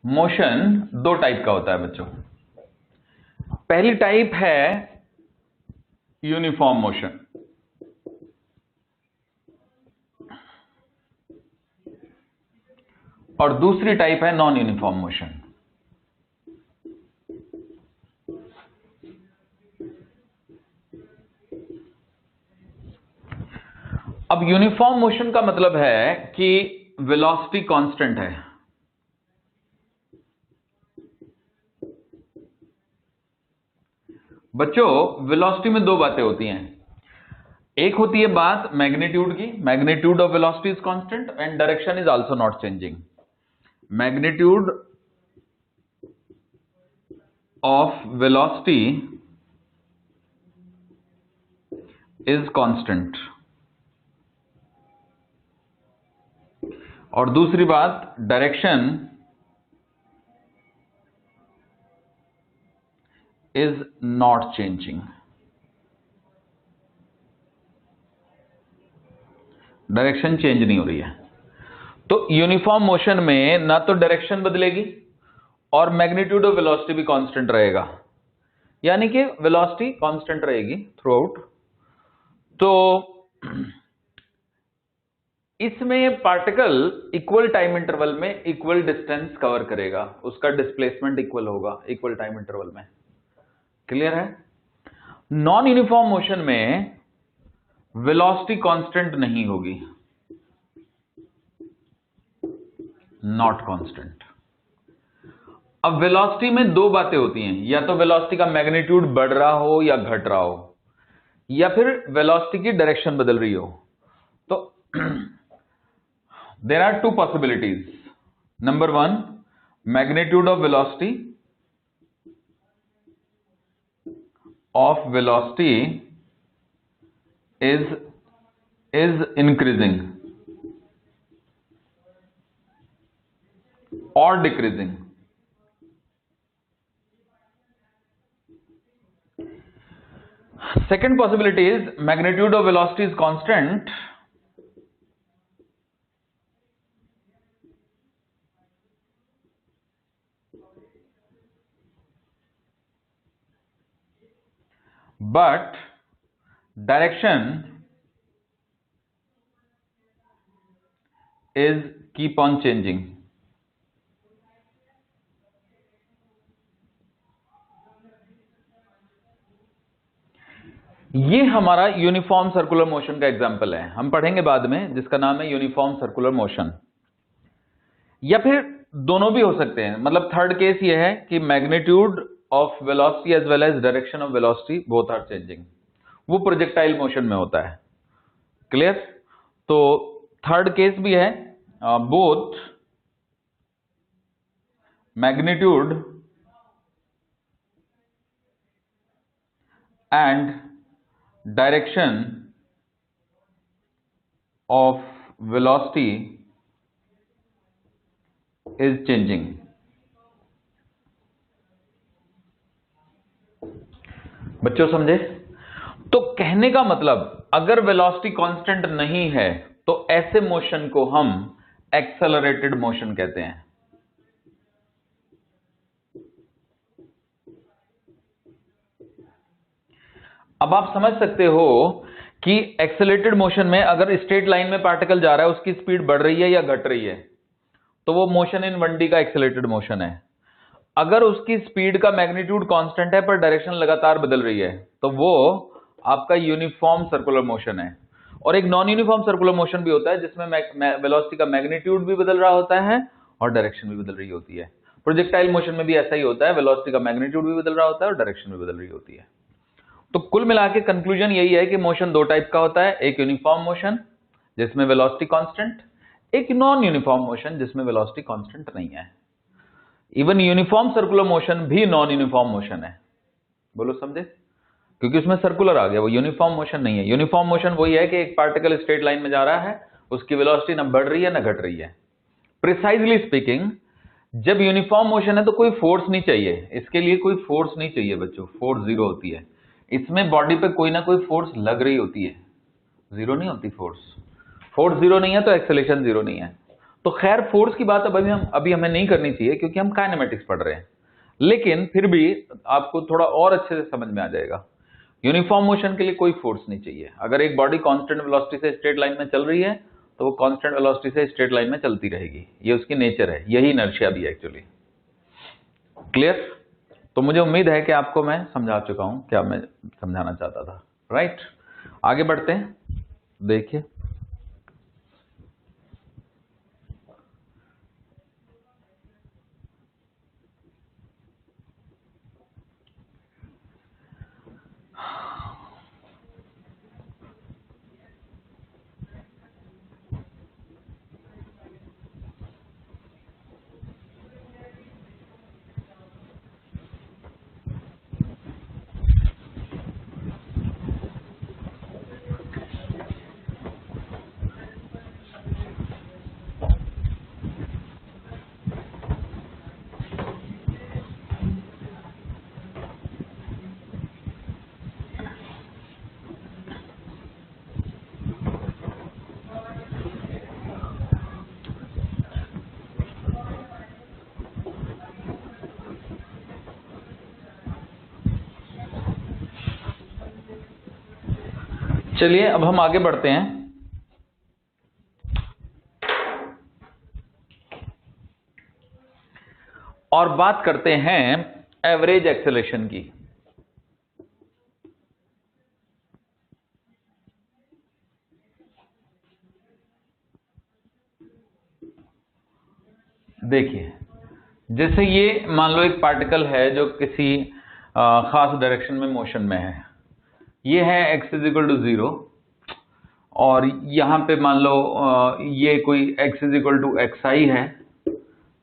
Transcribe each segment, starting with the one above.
Motion दो type का होता है बच्चों। पहली टाइप है यूनिफॉर्म मोशन, और दूसरी टाइप है नॉन यूनिफॉर्म मोशन। अब यूनिफॉर्म मोशन का मतलब है कि वेलोसिटी कांस्टेंट है। बच्चों वेलोसिटी में दो बातें होती हैं, एक होती है बात मैग्नीट्यूड की, magnitude of velocity is constant and direction is also not changing. Magnitude of velocity is constant, और दूसरी बात direction is not changing. Direction change नहीं हो रही है। तो यूनिफॉर्म मोशन में ना तो डायरेक्शन बदलेगी और मैग्नीट्यूड ऑफ वेलोसिटी भी कांस्टेंट रहेगा, यानी कि वेलोसिटी कांस्टेंट रहेगी थ्रू आउट। तो इसमें पार्टिकल इक्वल टाइम इंटरवल में इक्वल डिस्टेंस कवर करेगा, उसका डिस्प्लेसमेंट इक्वल होगा इक्वल टाइम इंटरवल में। क्लियर है? नॉन यूनिफॉर्म मोशन में वेलोसिटी कांस्टेंट नहीं होगी, नॉट कांस्टेंट। अब वेलोसिटी में दो बातें होती हैं, या तो वेलोसिटी का मैग्नीट्यूड बढ़ रहा हो या घट रहा हो, या फिर वेलोसिटी की डायरेक्शन बदल रही हो। तो there are two possibilities. Number one, magnitude of velocity is increasing or decreasing. Second possibility is magnitude of velocity is constant but direction is keep on changing. ये हमारा यूनिफॉर्म सर्कुलर मोशन का example है, हम पढ़ेंगे बाद में, जिसका नाम है यूनिफॉर्म सर्कुलर मोशन। या फिर दोनों भी हो सकते हैं, मतलब थर्ड केस ये है कि magnitude of velocity as well as direction of velocity both are changing, वो प्रोजेक्टाइल मोशन में होता है। क्लियर? तो थर्ड केस भी है, both magnitude and direction of velocity is changing. बच्चों समझे? तो कहने का मतलब अगर वेलोसिटी कांस्टेंट नहीं है तो ऐसे मोशन को हम एक्सेलरेटेड मोशन कहते हैं। अब आप समझ सकते हो कि एक्सेलरेटेड मोशन में अगर स्ट्रेट लाइन में पार्टिकल जा रहा है, उसकी स्पीड बढ़ रही है या घट रही है, तो वो मोशन इन 1D का एक्सेलरेटेड मोशन है। अगर उसकी स्पीड का मैग्नीट्यूड कांस्टेंट है पर डायरेक्शन लगातार बदल रही है, तो वो आपका यूनिफॉर्म सर्कुलर मोशन है। और एक नॉन यूनिफॉर्म सर्कुलर मोशन भी होता है जिसमें वेलोसिटी का मैग्नीट्यूड भी बदल रहा होता है और डायरेक्शन भी बदल रही होती है। प्रोजेक्टाइल मोशन में भी ऐसा ही होता है, वेलोसिटी का मैग्नीट्यूड भी बदल रहा होता है और डायरेक्शन भी बदल रही होती है। तो कुल मिला के कंक्लूजन यही है कि मोशन दो टाइप का होता है, एक यूनिफॉर्म मोशन जिसमें वेलोसिटी कांस्टेंट, एक नॉन यूनिफॉर्म मोशन जिसमें वेलोसिटी कांस्टेंट नहीं है। इवन यूनिफॉर्म सर्कुलर मोशन भी नॉन यूनिफॉर्म मोशन है। बोलो समझे? क्योंकि उसमें सर्कुलर आ गया, वो यूनिफॉर्म मोशन नहीं है। यूनिफॉर्म मोशन वही है कि एक पार्टिकल स्ट्रेट लाइन में जा रहा है, उसकी वेलोसिटी ना बढ़ रही है ना घट रही है। प्रिसाइजली स्पीकिंग, जब यूनिफॉर्म मोशन है तो कोई फोर्स नहीं चाहिए, इसके लिए कोई फोर्स नहीं चाहिए बच्चों, फोर्स जीरो होती है। इसमें बॉडी पे कोई ना कोई फोर्स लग रही होती है, जीरो नहीं होती फोर्स। फोर्स जीरो नहीं है तो एक्सेलेरेशन जीरो नहीं है। तो तो खैर फोर्स की बात अभी हमें नहीं करनी चाहिए क्योंकि हम काइनेमेटिक्स पढ़ रहे हैं, लेकिन फिर भी आपको थोड़ा और अच्छे से समझ में आ जाएगा। यूनिफॉर्म मोशन के लिए कोई फोर्स नहीं चाहिए। अगर एक बॉडी कांस्टेंट वेलोसिटी से स्ट्रेट लाइन में चल रही है तो वो कांस्टेंट वेलोसिटी से स्ट्रेट लाइन में चलती रहेगी, ये उसकी नेचर है, यही इनर्शिया भी एक्चुअली। क्लियर? तो मुझे उम्मीद है कि आपको मैं समझा चुका हूं क्या मैं समझाना चाहता था। राइट, आगे बढ़ते हैं। देखिए चलिए अब हम आगे बढ़ते हैं। और बात करते हैं एवरेज एक्सेलरेशन की। देखिए जैसे ये मान लो एक पार्टिकल है जो किसी खास डायरेक्शन में मोशन में है, ये है x इज इक्वल टू 0 और यहां पे मान लो ये कोई x is equal to xi है,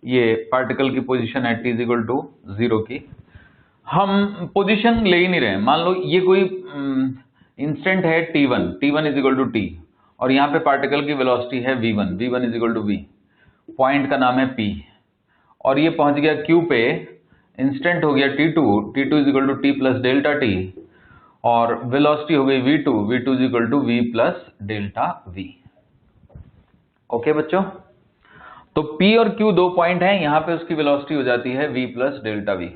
ये पार्टिकल की पोजीशन है t इज इक्वल टू 0 की। हम पोजीशन ले ही नहीं रहे, मान लो ये कोई इंस्टेंट है t1 is equal to t और यहाँ पे पार्टिकल की वेलोसिटी है v1 is equal to v, point का नाम है p और ये पहुंच गया q पे, इंस्टेंट हो गया t2 is equal to t plus delta t और वेलोसिटी हो गई v2 is equal to v plus delta v। Okay बच्चों, तो p और q दो पॉइंट हैं, यहां पे उसकी वेलोसिटी हो जाती है v प्लस डेल्टा v,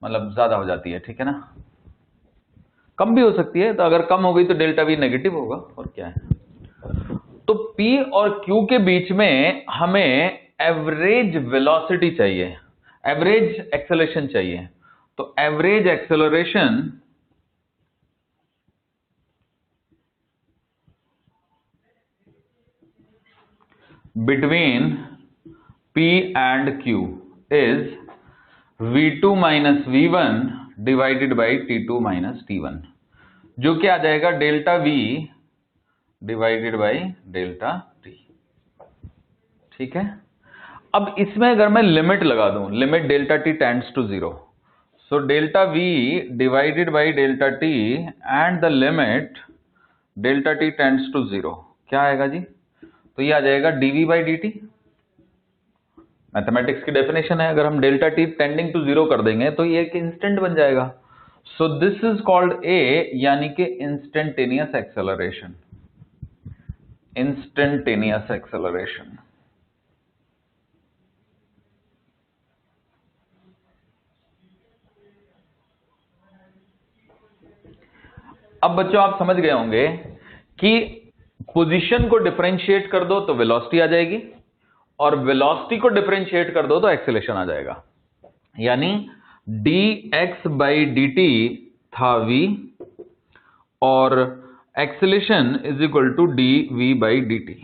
मतलब ज्यादा हो जाती है, ठीक है ना। कम भी हो सकती है, तो अगर कम हो गई तो डेल्टा v नेगेटिव होगा और क्या है। तो p और q के बीच में हमें एवरेज वेलोसिटी चाहिए, एवरेज एक्सेलरेशन चाहिए। तो average acceleration between p and q is v2 minus v1 divided by t2 minus t1, जो कि आ जाएगा delta v divided by delta t। ठीक है, अब इसमें अगर मैं लिमिट लगा दूं, limit delta t tends to 0, so delta v divided by delta t and the limit delta t tends to 0 क्या आएगा जी? तो ये आ जाएगा dv बाई dt। मैथमेटिक्स की डेफिनेशन है, अगर हम डेल्टा t टेंडिंग टू 0 कर देंगे तो ये एक इंस्टेंट बन जाएगा। सो दिस इज कॉल्ड ए, यानी कि इंस्टेंटेनियस एक्सेलरेशन, इंस्टेंटेनियस एक्सेलरेशन। अब बच्चों आप समझ गए होंगे कि पोजीशन को डिफरेंशिएट कर दो तो वेलोसिटी आ जाएगी और वेलोसिटी को डिफरेंशिएट कर दो तो एक्सेलरेशन आ जाएगा। यानी dx बाई dt था v और acceleration is equal to dv by dt।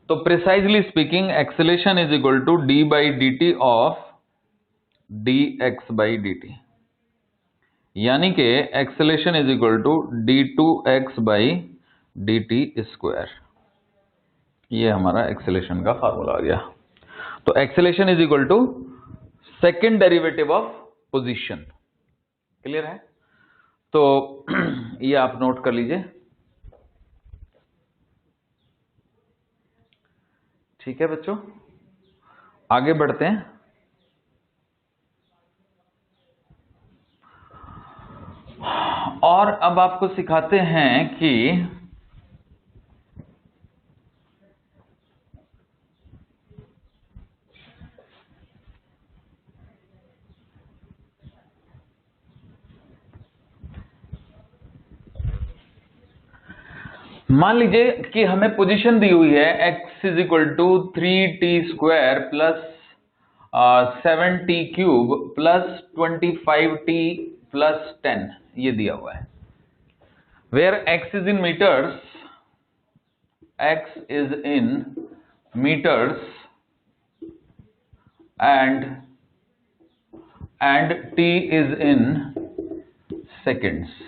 तो precisely speaking acceleration is equal to d by dt of dx by dt, यानी कि acceleration is equal to d2x by dt square. ये हमारा acceleration का formula आ गया। तो acceleration is equal to second derivative of position. Clear है? तो ये आप नोट कर लीजिए। ठीक है बच्चों, आगे बढ़ते हैं। और अब आपको सिखाते हैं कि मान लीजिए कि हमें पोजीशन दी हुई है x is equal to 3t² plus 7t³ plus 25t plus 10, ये दिया हुआ है। Where x is in metres, x is in metres and t is in seconds.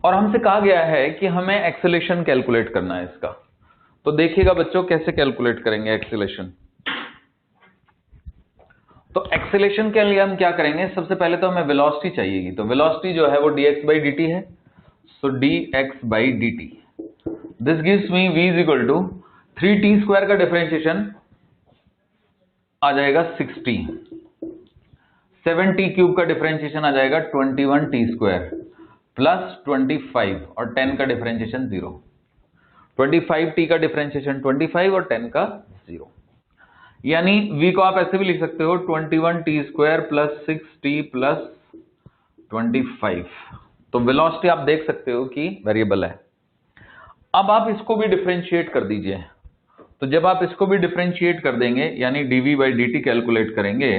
और हमसे कहा गया है कि हमें एक्सेलेरेशन कैलकुलेट करना है इसका। तो देखिएगा बच्चों कैसे कैलकुलेट करेंगे एक्सेलेरेशन। तो एक्सेलेरेशन के लिए हम क्या करेंगे, सबसे पहले तो हमें वेलोसिटी चाहिएगी। तो वेलोसिटी जो है वो dx/dt है। So dx/dt, this gives me v is equal to 3t² का डिफरेंशिएशन आ जाएगा 60, 7t³ का डिफरेंशिएशन आ जाएगा 21t² प्लस 25 और 10 का डिफरेंशिएशन 0, 25t का डिफरेंशिएशन 25 और 10 का 0। यानी v को आप ऐसे भी लिख सकते हो 21t² प्लस 6t प्लस 25। तो वेलोसिटी आप देख सकते हो कि वेरिएबल है। अब आप इसको भी डिफरेंशिएट कर दीजिए। तो जब आप इसको भी डिफरेंशिएट कर देंगे यानी dv/dt कैलकुलेट करेंगे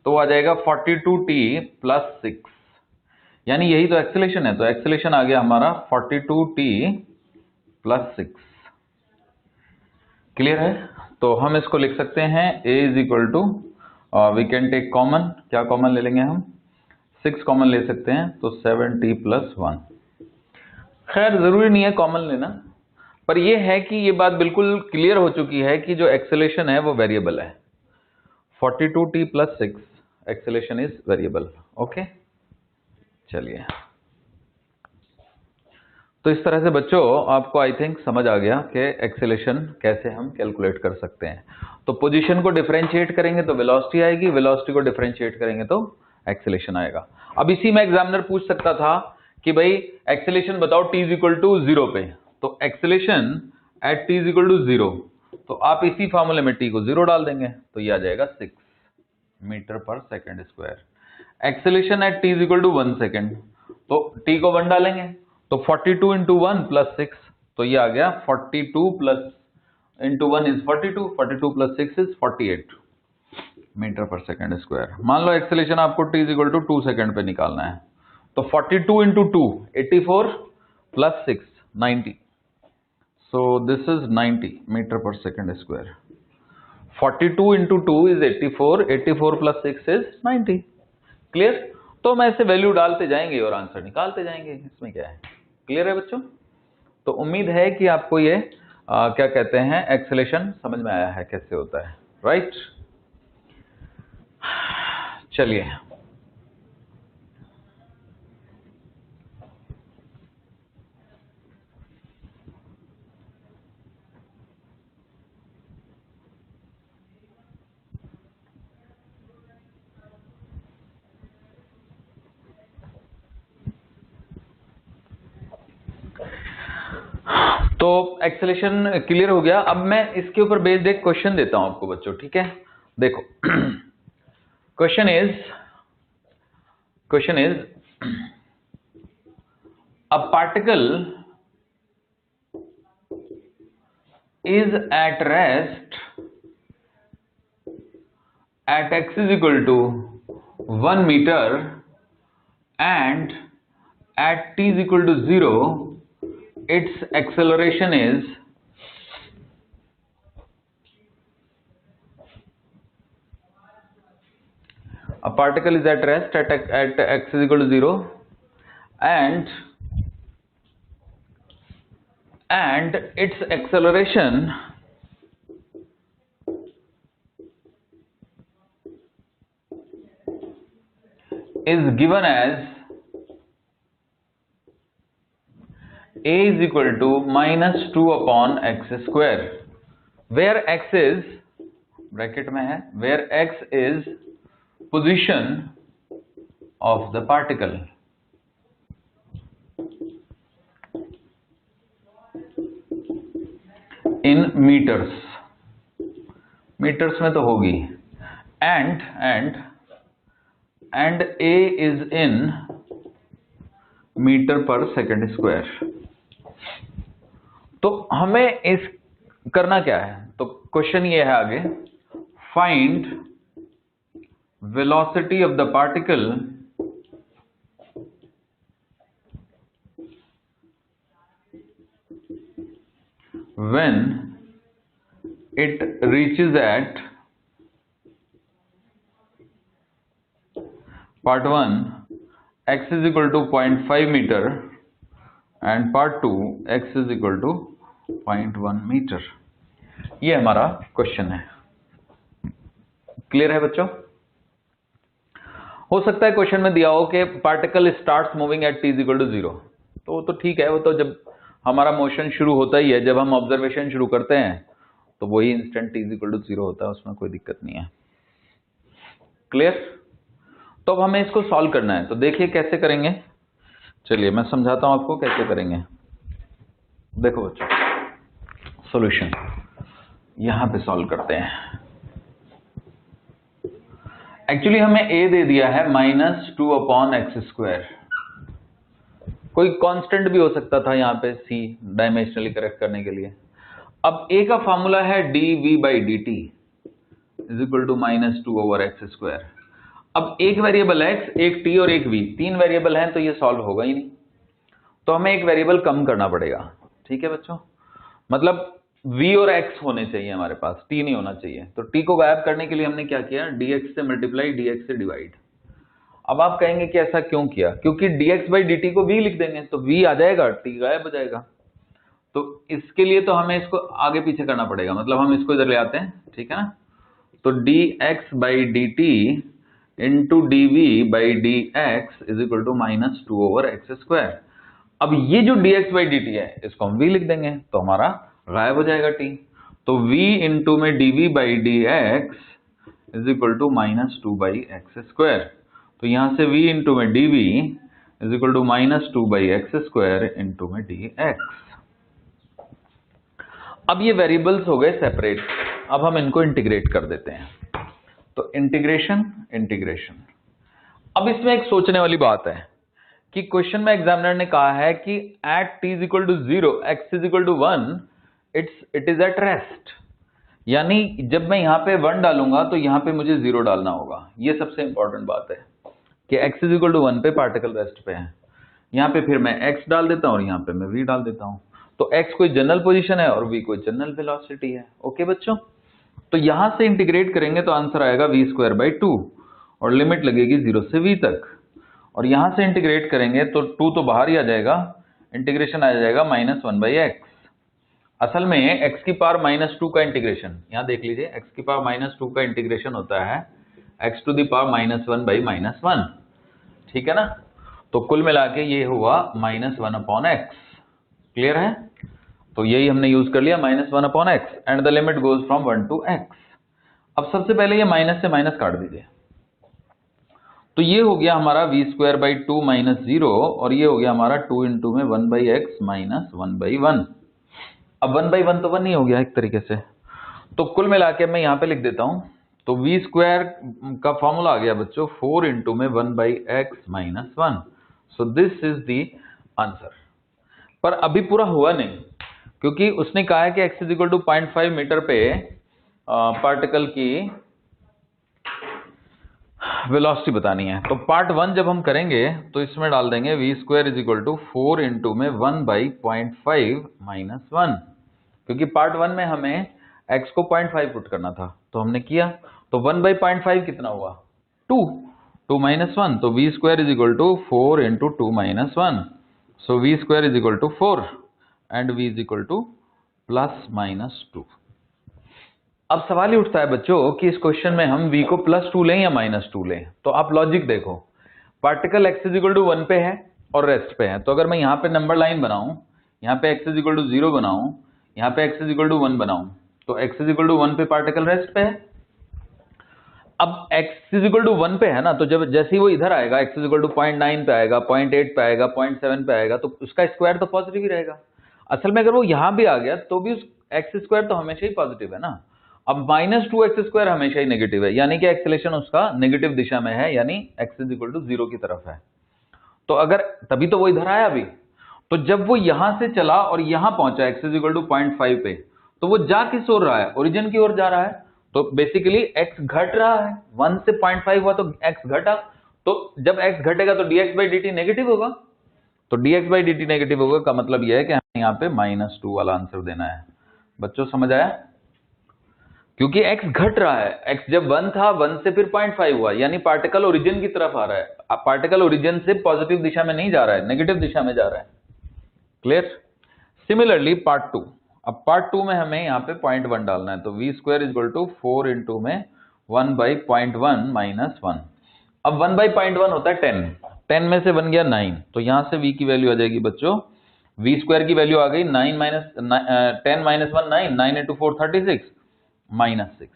तो आ जाएगा 42t प्लस 6, यानी यही तो एक्सेलेरेशन है। तो एक्सेलेरेशन आ गया हमारा 42t प्लस 6। क्लियर है? तो हम इसको लिख सकते हैं a is equal to, we can take common, क्या कॉमन ले लेंगे हम, 6 कॉमन ले सकते हैं, तो 7t प्लस 1। खैर जरूरी नहीं है कॉमन लेना, पर यह है कि ये बात बिल्कुल क्लियर हो चुकी है कि जो एक्सेलेरेशन है वो वेरिएबल है। 42t plus 6 acceleration is variable. Okay, चलिए। तो इस तरह से बच्चों आपको आई थिंक समझ आ गया कि एक्सेलेरेशन कैसे हम कैलकुलेट कर सकते हैं। तो पोजीशन को डिफरेंशिएट करेंगे तो वेलोसिटी आएगी, वेलोसिटी को डिफरेंशिएट करेंगे तो एक्सेलेरेशन आएगा। अब इसी में एग्जामिनर पूछ सकता था कि भाई एक्सेलेरेशन बताओ t इज इक्वल टू 0 पे। तो acceleration at t is equal to 0, तो आप इसी फॉर्मूले में t को 0 डाल देंगे तो ये आ जाएगा 6 मीटर पर second square. Acceleration at t is equal to 1 second, तो t को 1 डालेंगे तो 42 इंटू 1 प्लस 6, तो ये आ गया 42 plus into 1 is 42, 42 plus 6 is 48 metre पर सेकेंड स्क्वायर। मान लो एक्सेलेरेशन आपको t is equal to 2 second पे निकालना है, तो 42 into 2 84 plus 6 90, so this is 90 metre पर second square. 42 into 2 is 84, 84 plus 6 is 90। Clear? तो मैं ऐसे वैल्यू डालते जाएंगे और आंसर निकालते जाएंगे, इसमें क्या है। क्लियर है बच्चों? तो उम्मीद है कि आपको ये क्या कहते हैं एक्सेलेरेशन समझ में आया है कैसे होता है, राइट? चलिए, तो एक्सेलेरेशन क्लियर हो गया। अब मैं इसके ऊपर बेस्ड एक क्वेश्चन देता हूं आपको बच्चों, ठीक है? देखो question is a particle is at rest at x is equal to 1 meter and at t is equal to 0, its acceleration is a particle is at rest at x is equal to 0 and its acceleration is given as a is equal to minus 2 upon x square, where x is bracket में है, where x is position of the particle in meters, metres में तो होगी, and a is in metre पर second square. तो हमें इस करना क्या है, तो क्वेश्चन ये है आगे, find velocity of the particle when it reaches at part 1 x is equal to 0.5 metre and part 2 x is equal to 0.1 metre. ये हमारा क्वेश्चन है। क्लियर है बच्चों? हो सकता है क्वेश्चन में दिया हो कि particle starts moving at t equal to 0, तो वो तो ठीक है, वो तो जब हमारा मोशन शुरू होता ही है, जब हम ऑब्जर्वेशन शुरू करते हैं तो वही इंस्टेंट t इक्वल टू 0 होता है, उसमें कोई दिक्कत नहीं है। क्लियर? तो अब हमें इसको सॉल्व करना है, तो देखिए कैसे करेंगे। चलिए मैं समझाता हूं आपको कैसे करेंगे। देखो बच्चों, सॉल्यूशन यहां पे सॉल्व करते हैं। एक्चुअली हमें a दे दिया है -2/x²। कोई कांस्टेंट भी हो सकता था यहाँ पे c डायमेंशनली करेक्ट करने के लिए। अब a का फॉर्मूला है dv/dt is equal to -2/x²। अब एक वेरिएबल x, एक t और एक v, तीन वेरिएबल हैं, तो ये सॉल्व होगा ही नहीं, तो हमें एक वेरिएबल कम करना पड़ेगा। ठीक है बच्चों, मतलब v और x होने चाहिए हमारे पास, t नहीं होना चाहिए। तो t को गायब करने के लिए हमने क्या किया, dx से मल्टीप्लाई, dx से डिवाइड। अब आप कहेंगे कि ऐसा क्यों किया, क्योंकि dx/dt को v लिख देंगे तो v आ जाएगा, t गायब हो जाएगा। तो इसके लिए तो हमें इसको आगे पीछे करना पड़ेगा, मतलब हम इसको इधर ले आते हैं, ठीक है ना। तो dx/dt into dv/dx is equal to -2/x²। अब ये जो dx/dt है इसको हम v लिख देंगे तो हमारा गायब हो जाएगा t। तो v इंटू में dv/dx is equal to -2/x²। तो यहां से v इंटू में dv is equal to -2/x² into में dx। अब ये वेरिएबल्स हो गए सेपरेट, अब हम इनको इंटीग्रेट कर देते हैं। तो इंटीग्रेशन, अब इसमें एक सोचने वाली बात है कि क्वेश्चन में एग्जामिनर ने कहा है कि at t equal to 0 x is equal to 1 it is at rest, यानी जब मैं यहां पे 1 डालूंगा तो यहां पे मुझे 0 डालना होगा। ये सबसे इंपॉर्टेंट बात है कि x इज इक्वल टू 1 पे पार्टिकल रेस्ट पे है, यहां पे फिर मैं x डाल देता हूं और यहां पे मैं v डाल देता हूं। तो x कोई जनरल पोजीशन है और v कोई जनरल वेलोसिटी है। ओके बच्चों, तो यहां से इंटीग्रेट करेंगे तो आंसर आएगा v²/2 और लिमिट लगेगी 0 से v तक। और यहां से इंटीग्रेट करेंगे तो 2 तो बाहर ही आ जाएगा, इंटीग्रेशन आ जाएगा -1/x। असल में x की पावर -2 का इंटीग्रेशन, यहां देख लीजिए, x की पावर -2 का इंटीग्रेशन होता है x टू द पावर -1/-1। ठीक है ना, तो कुल मिला के ये हुआ -1/x। क्लियर है? तो यही हमने यूज कर लिया, -1/x and the limit goes from 1 to x। अब सबसे पहले ये माइनस से माइनस काट दीजिए, तो ये हो गया हमारा v²/2 -0 और ये हो गया हमारा 2 इंटू में 1/x माइनस 1/1। अब 1/1 तो 1 ही हो गया एक तरीके से, तो कुल मिला के मैं यहां पे लिख देता हूं। तो v² का फॉर्मूला आ गया बच्चों 4 इंटू में 1/x minus 1। So this is the answer. पर अभी पूरा हुआ नहीं, क्योंकि उसने कहा है कि x is equal to 0.5 metre पे पार्टिकल की वेलोसिटी बतानी है। तो पार्ट 1 जब हम करेंगे तो इसमें डाल देंगे v² is equal to 4 into में 1/0.5 माइनस 1, क्योंकि पार्ट 1 में हमें x को 0.5 पुट करना था तो हमने किया। तो 1/0.5 कितना हुआ, 2 - 1, तो v² is equal to 4 into 2 - 1। So v² is equal to 4 and v is equal to +-2। अब सवाल ही उठता है बच्चों कि इस क्वेश्चन में हम v को +2 लें या -2 लें। तो आप लॉजिक देखो, particle x is equal to 1 पे है और रेस्ट पे है, तो अगर मैं यहाँ पे नंबर लाइन बनाऊं, यहाँ पे x इज इक्वल टू 0 बनाऊं, यहाँ पे x इज इक्वल टू 1 बनाऊं, तो x इज इक्वल टू 1 पे पार्टिकल रेस्ट पे है। अब x इज इक्वल टू 1 पे है ना, तो जब जैसे ही वो इधर आएगा x इज इक्वल टू 0.9 पे आएगा, 0.8 पे आएगा, 0.7 पे आएगा, तो उसका स्क्वायर तो पॉजिटिव ही रहेगा। असल में अगर वो यहां भी आ गया तो भी उस x² तो हमेशा ही पॉजिटिव है ना। अब -2x² हमेशा ही नेगेटिव है, यानी कि एक्सेलेरेशन उसका नेगेटिव दिशा में है, यानी x इज इक्वल टू 0 की तरफ है। तो अगर तभी तो वो इधर आया भी, तो जब वो यहां से चला और यहां पहुंचा x इज इक्वल टू 0.5 पे, तो वो जा किस ओर रहा है, ओरिजिन की ओर जा रहा है। तो बेसिकली x घट रहा है, 1 से 0.5 हुआ तो x घटा, तो जब x घटेगा तो dx बाई dt नेगेटिव होगा, तो dx बाई dt नेगेटिव होगा का मतलब यह है कि हमें यहाँ पे -2 वाला आंसर देना है। बच्चों समझ आया, क्योंकि x घट रहा है, x जब 1 था 1 से फिर 0.5 हुआ, यानी पार्टिकल ओरिजिन की तरफ आ रहा है। अब पार्टिकल ओरिजिन से पॉजिटिव दिशा में नहीं जा रहा है, नेगेटिव दिशा में जा रहा है। क्लियर। सिमिलरली पार्ट 2, अब पार्ट 2 में हमें यहाँ पे 0.1 डालना है, तो v square is equal to 4 into में 1 बाई 0.1 माइनस 1। अब 1 बाई 0.1 होता है 10, 10 में से 1 गया 9, तो यहां से v की वैल्यू आ जाएगी बच्चों, v स्क्वायर की वैल्यू आ गई 9 minus 10 minus 1 9, 9 into 4 36 minus 6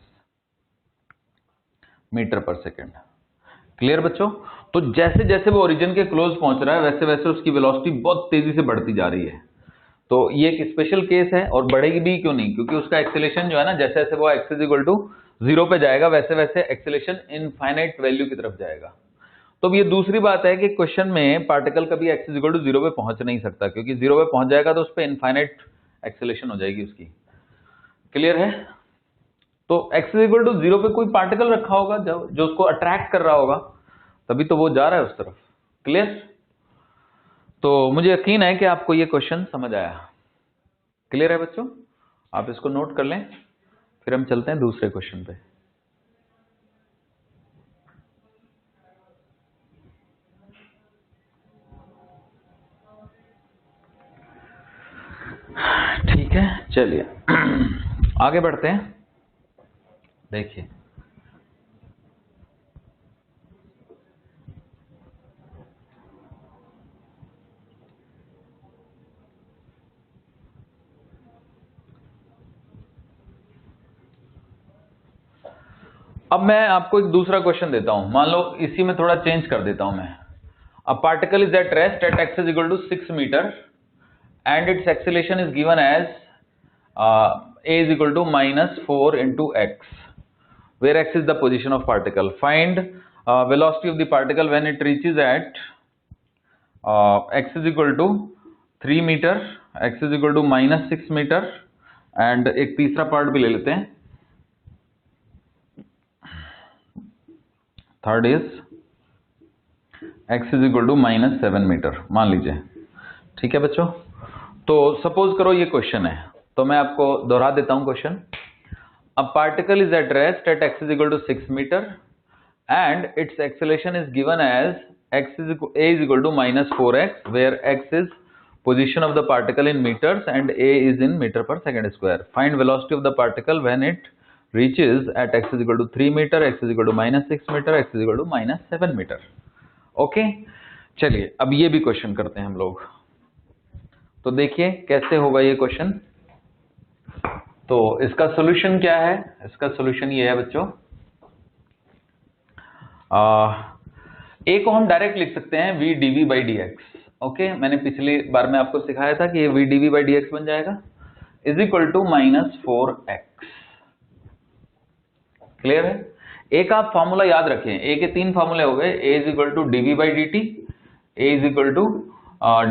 metre पर सेकेंड। क्लियर बच्चों। तो जैसे जैसे वो ओरिजिन के क्लोज पहुंच रहा है वैसे वैसे उसकी वेलोसिटी बहुत तेजी से बढ़ती जा रही है। तो ये एक स्पेशल केस है, और बढ़ेगी भी क्यों नहीं, क्योंकि उसका एक्सेलेरेशन जो है ना, जैसे जैसे वो x इज इक्वल टू 0 पे जाएगा वैसे वैसे एक्सेलेरेशन इनफाइनाइट वैल्यू की तरफ जाएगा। तो अब ये दूसरी बात है कि क्वेश्चन में पार्टिकल कभी x इज इक्वल टू 0 पे पहुंच नहीं सकता, क्योंकि 0 पे पहुंच जाएगा तो उस पर इनफाइनाइट एक्सेलेरेशन हो जाएगी उसकी। क्लियर है। तो x इज इक्वल टू 0 पे कोई पार्टिकल रखा होगा जो उसको अट्रैक्ट कर रहा होगा, तभी तो वो जा रहा है उस तरफ। क्लियर। तो मुझे यकीन है कि आपको ये क्वेश्चन समझ आया। क्लियर है बच्चों, आप इसको नोट कर लें, फिर हम चलते हैं दूसरे क्वेश्चन पे। ठीक है, चलिए आगे बढ़ते हैं। देखिए अब मैं आपको एक दूसरा क्वेश्चन देता हूं, मान लो इसी में थोड़ा चेंज कर देता हूं मैं। A particle is at rest at x is equal to 6 metre and its acceleration is given as a is equal to -4 into x, where x is the position of particle. Find velocity of the particle when it reaches at x is equal to 3 meter, x is equal to -6 meter, and एक तीसरा part भी ले लेते हैं, third is x is equal to -7 metre मान लीजिए। ठीक है बच्चों। तो सपोज करो ये क्वेश्चन है, तो मैं आपको दोहरा देता हूं question. A particle is at rest at x is equal to 6 metre and its acceleration is given as a is equal to -4x, where x is position of the particle in meters and a is in meter per second square. Find velocity of the particle when it reaches at x is equal to 3 meter, x is equal to -6 meter, x is equal to -7 metre. Okay, चलिए अब ये भी question करते हैं हम लोग। तो देखिए कैसे होगा ये क्वेश्चन। तो इसका सॉल्यूशन क्या है, इसका सॉल्यूशन ये है बच्चों, ए को हम डायरेक्ट लिख सकते हैं v dv by dx। Okay, मैंने पिछली बार में आपको सिखाया था कि ये v dv बाई dx बन जाएगा, is equal to -4x। Clear है। ए का आप फॉर्मूला याद रखें, ए के 3 फॉर्मूले हो गए, a is equal to dv by dt, a is equal to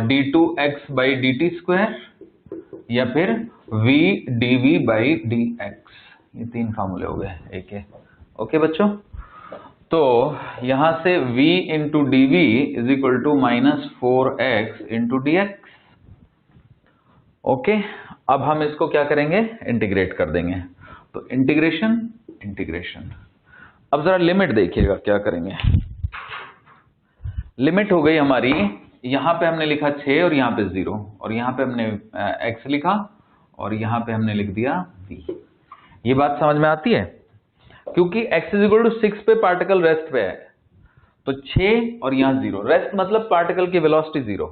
d2x by dt square, या फिर v dv बाई dx। ये 3 फॉर्मूले हो गए ए के। ओके बच्चों, तो यहां से v into dv is equal to -4x into dx। Okay, अब हम इसको क्या करेंगे, इंटीग्रेट कर देंगे। तो इंटीग्रेशन इंटीग्रेशन, अब जरा लिमिट देखिएगा क्या करेंगे। लिमिट हो गई हमारी, यहां पे हमने लिखा 6 और यहां पे 0, और यहां पे हमने x लिखा और यहां पे हमने लिख दिया v। ये बात समझ में आती है, क्योंकि x इज इक्वल टू 6 पे पार्टिकल रेस्ट पे है, तो 6 और यहां 0, रेस्ट मतलब पार्टिकल की वेलोसिटी 0।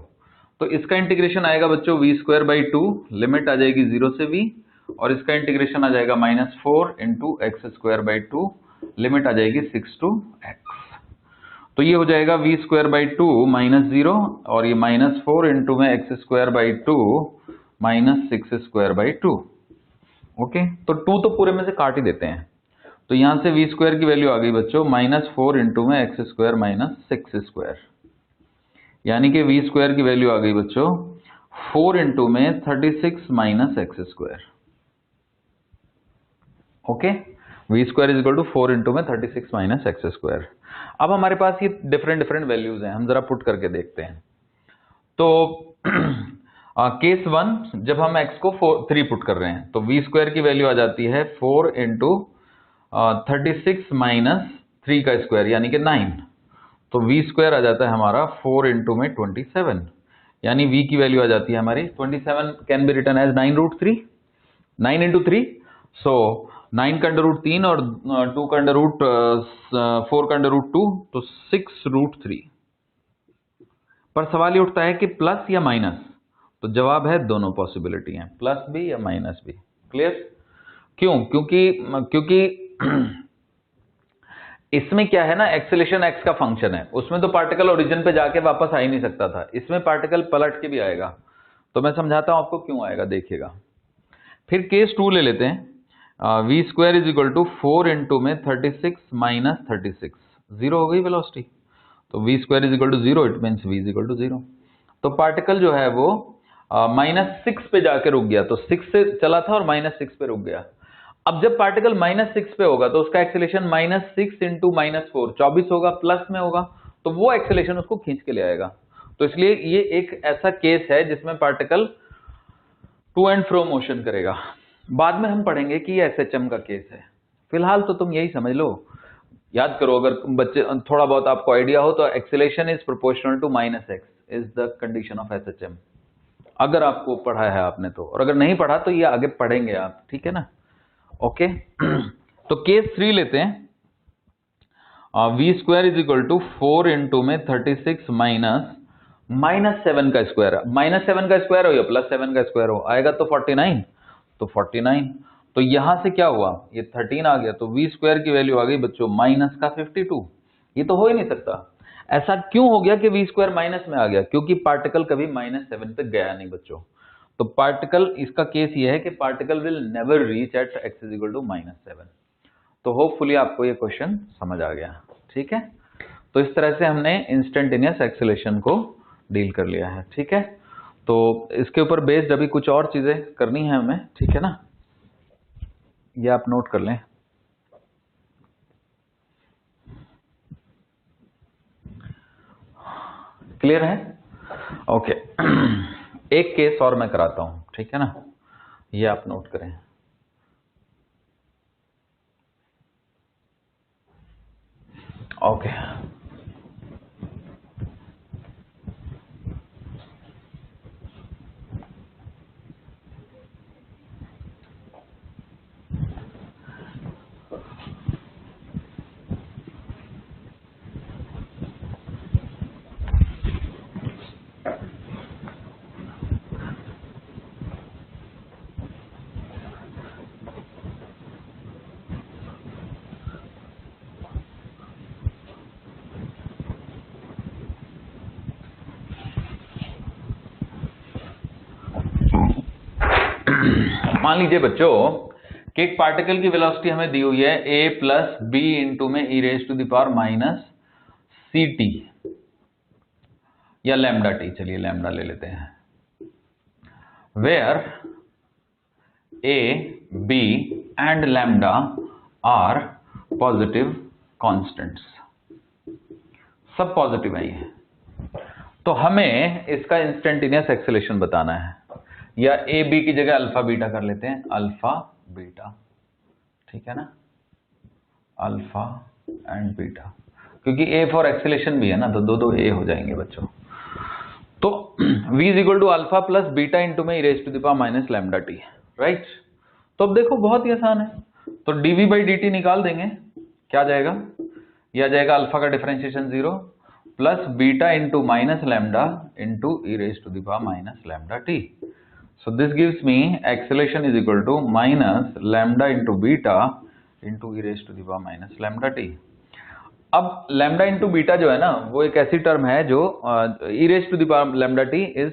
तो इसका इंटीग्रेशन आएगा बच्चों v स्क्वायर बाई 2, लिमिट आ जाएगी 0 से v, और इसका इंटीग्रेशन आ जाएगा -4 into x square by 2, limit आ जाएगी 6 टू x। तो ये हो जाएगा v स्क्वायर बाई 2 -0, और ये -4 इंटू में x square by 2 -6 square by 2। Okay, तो 2 तो पूरे में से काट ही देते हैं, तो यहां से v स्क्वायर की वैल्यू आ गई बच्चों -4 इंटू में एक्स स्क्वायर -6 स्क्वायर, यानी कि v स्क्वायर की वैल्यू आ गई बच्चों 4 इंटू में 36 minus x square. Okay, v square is equal to 4 into में 36 माइनस एक्स स्क्वायर। अब हमारे पास ये डिफरेंट डिफरेंट वैल्यूज हैं, हम जरा पुट करके देखते हैं। तो केस 1 जब हम x को 3 पुट कर रहे हैं तो वी स्क्वायर की वैल्यू आ जाती है 4 इंटू 36 माइनस 3 का स्क्वायर यानी कि 9। तो वी स्क्वायर आ जाता है हमारा 4 इंटू में 27, यानी v की वैल्यू आ जाती है हमारी 27 can be written as 9√3, 9 into 3। So 9 का अंडर रूट 3 और 2 का अंडर रूट 4 का अंडर रूट 2, तो 6√3। पर सवाल ये उठता है कि प्लस या माइनस, तो जवाब है दोनों पॉसिबिलिटी हैं, प्लस भी या माइनस भी। क्लियर? क्यों? क्योंकि इसमें क्या है ना, एक्सेलेरेशन x का फंक्शन है, उसमें तो पार्टिकल ओरिजिन पे जाके वापस आ ही नहीं सकता था, इसमें पार्टिकल पलट के भी आएगा। तो मैं समझाता हूं आपको क्यों आएगा, देखिएगा। फिर केस 2 ले लेते हैं। V square is equal to 4 into में 36 माइनस 36, जीरो हो गई वेलोसिटी, तो v square is equal to 0, it means v is equal to 0। तो पार्टिकल जो है वो -6 पे जाके रुक गया, तो 6 से चला था और -6 पे रुक गया। अब जब पार्टिकल -6 पे होगा तो उसका एक्सेलेरेशन -6 इंटू -4 24 होगा, प्लस में होगा, तो वो एक्सेलेरेशन उसको खींच के ले आएगा। तो इसलिए ये एक ऐसा केस है जिसमें particle to and fro motion करेगा। बाद में हम पढ़ेंगे कि ये SHM का केस है, फिलहाल तो तुम यही समझ लो, याद करो। अगर बच्चे थोड़ा बहुत आपको आइडिया हो तो acceleration is proportional to -x is the condition of SHM, अगर आपको पढ़ा है आपने तो, और अगर नहीं पढ़ा तो ये आगे पढ़ेंगे आप, ठीक है ना। ओके तो केस 3 लेते हैं। V square is equal to 4 into में 36 माइनस 7 का स्क्वायर, -7 का स्क्वायर हो या +7 का स्क्वायर हो, आएगा तो 49, तो 49। तो यहां से क्या हुआ, ये 13 आ गया, तो वी स्क्वायर की वैल्यू आ गई बच्चों माइनस का 52। ये तो हो ही नहीं सकता। ऐसा क्यों हो गया कि वी स्क्वायर माइनस में आ गया? क्योंकि पार्टिकल कभी -7 तक गया नहीं बच्चों। तो पार्टिकल, इसका केस ये है कि particle will never reach at x is equal to -7। तो होपफुली आपको ये क्वेश्चन समझ आ गया, ठीक है। तो इस तरह से हमने इंस्टेंटेनियस एक्सेलेरेशन को डील कर लिया है, ठीक है। तो इसके ऊपर बेस्ड अभी कुछ और चीजें करनी है हमें, ठीक है ना, ये आप नोट कर लें। क्लियर है? ओके एक केस और मैं कराता हूं, ठीक है ना, ये आप नोट करें। ओके मान लीजिए बच्चों कि एक पार्टिकल की वेलोसिटी हमें दी हुई है a प्लस बी इंटू में e raise to the power minus ct या लैम्डा टी, चलिए लैम्डा ले लेते हैं, where a, b and lambda are positive constants, सब पॉजिटिव है ये। तो हमें इसका इंस्टेंटेनियस एक्सेलेरेशन बताना है, या ए बी की जगह अल्फा बीटा कर लेते हैं, अल्फा बीटा, ठीक है ना, अल्फा एंड बीटा, क्योंकि ए फॉर एक्सेलेरेशन भी है ना, तो दो ए हो जाएंगे बच्चों। तो v is equal to alpha plus beta into में e raise to the power minus lambda t, right. तो अब देखो बहुत ही आसान है, तो dv बाई dt निकाल देंगे, क्या जाएगा, यह आ जाएगा अल्फा का differentiation 0 plus beta into minus lambda into e raise to the power minus lambda t. So this gives me acceleration is equal to minus lambda into beta into e raised to the power minus lambda t। अब lambda into beta जो है ना, वो एक ऐसी term है जो e raised to the power lambda t is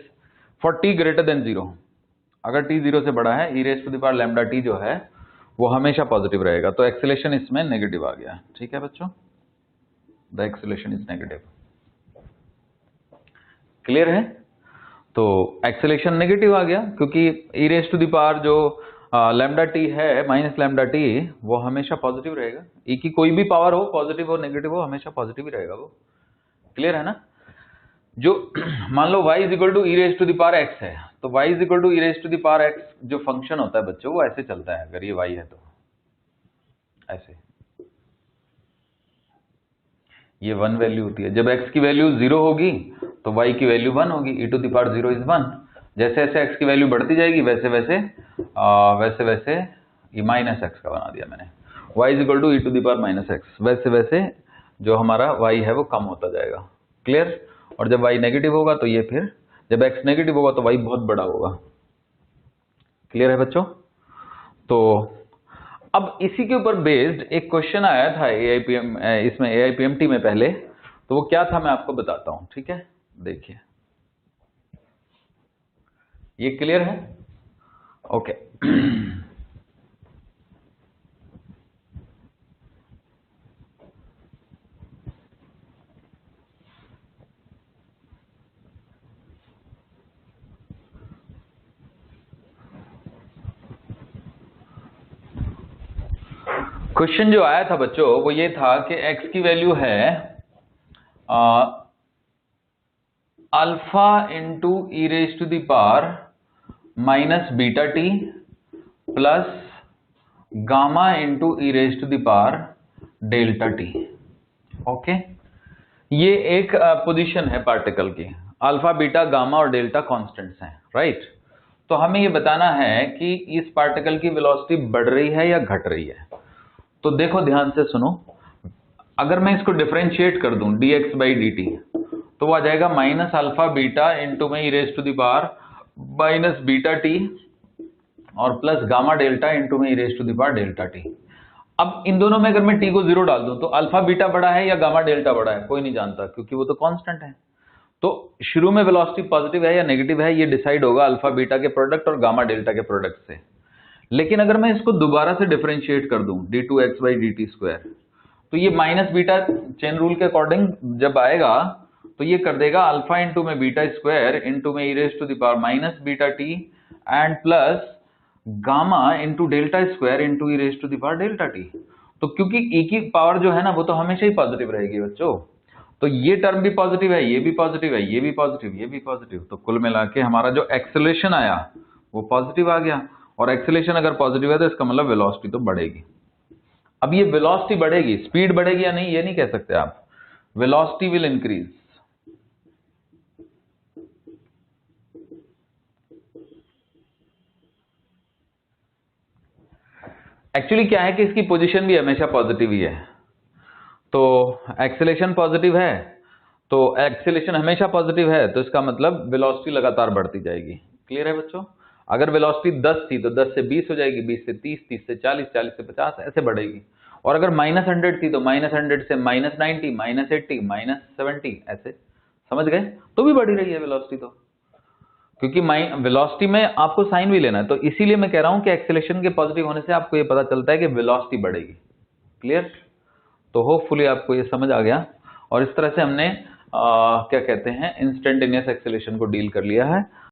for t greater than 0। अगर t 0 से बड़ा है, e raised to the power lambda t जो है वो हमेशा पॉजिटिव रहेगा, तो एक्सेलेरेशन इसमें नेगेटिव आ गया, ठीक है बच्चों, the acceleration is negative. Clear है? तो एक्सेलेरेशन नेगेटिव आ गया, क्योंकि ई रेज टू द पावर जो लैम्डा टी है माइनस लैम्डा टी, वो हमेशा पॉजिटिव रहेगा। ई की कोई भी पावर हो, पॉजिटिव हो नेगेटिव हो, हमेशा पॉजिटिव ही रहेगा वो। क्लियर है ना? जो मान लो y is equal to e raise to the power x है, तो y is equal to e raise to the power x जो फंक्शन होता है बच्चों, वो ऐसे चलता है। अगर ये y है तो ऐसे, ये 1 वैल्यू होती है। जब x की वैल्यू 0 होगी तो y की वैल्यू 1 होगी। e to the power 0 is 1। जैसे जैसे x की वैल्यू बढ़ती जाएगी वैसे वैसे ये माइनस एक्स का बना दिया मैंने, y is equal to e to the power minus x. वैसे वैसे जो हमारा y है वो कम होता जाएगा। क्लियर? और जब y नेगेटिव होगा तो ये फिर, जब x नेगेटिव होगा तो y बहुत बड़ा होगा। क्लियर है बच्चों? तो अब इसी के ऊपर बेस्ड एक क्वेश्चन आया था AIPM, इसमें AIPMT में पहले, तो वो क्या था मैं आपको बताता हूं। ठीक है, देखिए ये क्लियर है? ओके। क्वेश्चन जो आया था बच्चों वो ये था कि x की वैल्यू है alpha into e raise to the power minus beta t plus gamma into e raise to the power delta t. Okay, ये एक पोजीशन है पार्टिकल की। अल्फा बीटा गामा और डेल्टा कांस्टेंट्स हैं, राइट? तो हमें ये बताना है कि इस पार्टिकल की वेलोसिटी बढ़ रही है या घट रही है। तो देखो ध्यान से सुनो, अगर मैं इसको डिफरेंशिएट कर दूं dx बाई dt, तो वो आ जाएगा माइनस अल्फा बीटा इंटू में e raise to the power minus beta t और प्लस गामा डेल्टा इंटू में e raise to the power delta t. अब इन दोनों में अगर मैं t को 0 डाल दूं तो अल्फा बीटा बड़ा है या गामा डेल्टा बड़ा है, कोई नहीं जानता, क्योंकि वो तो कांस्टेंट है। तो शुरू में वेलोसिटी पॉजिटिव है या नेगेटिव है ये डिसाइड होगा अल्फा बीटा के प्रोडक्ट और गामा डेल्टा के प्रोडक्ट से। लेकिन अगर मैं इसको दोबारा से डिफरेंशिएट कर दूं d2x बाई dt स्क्वायर, तो ये माइनस बीटा चेन रूल के अकॉर्डिंग जब आएगा तो ये कर देगा अल्फा इंटू में बीटा स्क्वायर इंटू में e raise to the power minus beta t and plus gamma into delta square into e raise to the power delta t. तो क्योंकि e की पावर जो है ना वो तो हमेशा ही पॉजिटिव रहेगी बच्चों, तो ये टर्म भी पॉजिटिव है, ये भी पॉजिटिव है, ये भी पॉजिटिव, ये भी पॉजिटिव। तो कुल मिला के हमारा जो एक्सेलरेशन आया वो पॉजिटिव आ गया। और एक्सेलरेशन अगर पॉजिटिव है तो इसका मतलब वेलोसिटी तो बढ़ेगी। अब ये वेलोसिटी बढ़ेगी, स्पीड बढ़ेगी या नहीं ये नहीं कह सकते आप। Velocity will increase. एक्चुअली क्या है कि इसकी पोजीशन भी हमेशा पॉजिटिव ही है। तो एक्सेलरेशन पॉजिटिव है, तो एक्सेलरेशन हमेशा पॉजिटिव है, तो इसका मतलब वेलोसिटी लगातार बढ़ती जाएगी। क्लियर है बच्चों? अगर वेलोसिटी 10 थी तो 10 से 20 हो जाएगी, 20 से 30, 30 से 40, 40 से 50 ऐसे बढ़ेगी। और अगर -100 थी तो -100 से -90, -80, -70 ऐसे, समझ गए? तो भी बढ़ी रही है वेलोसिटी तो, क्योंकि वेलोसिटी में आपको साइन भी लेना है। तो इसीलिए मैं कह रहा हूं कि एक्सेलरेशन के पॉजिटिव होने से आपको ये पता चलता है कि वेलोसिटी बढ़ेगी। क्लियर? तो होपफुली आपको ये समझ आ गया। और इस तरह से हमने क्या कहते हैं इंस्टेंटेनियस एक्सेलरेशन को डील कर लिया है।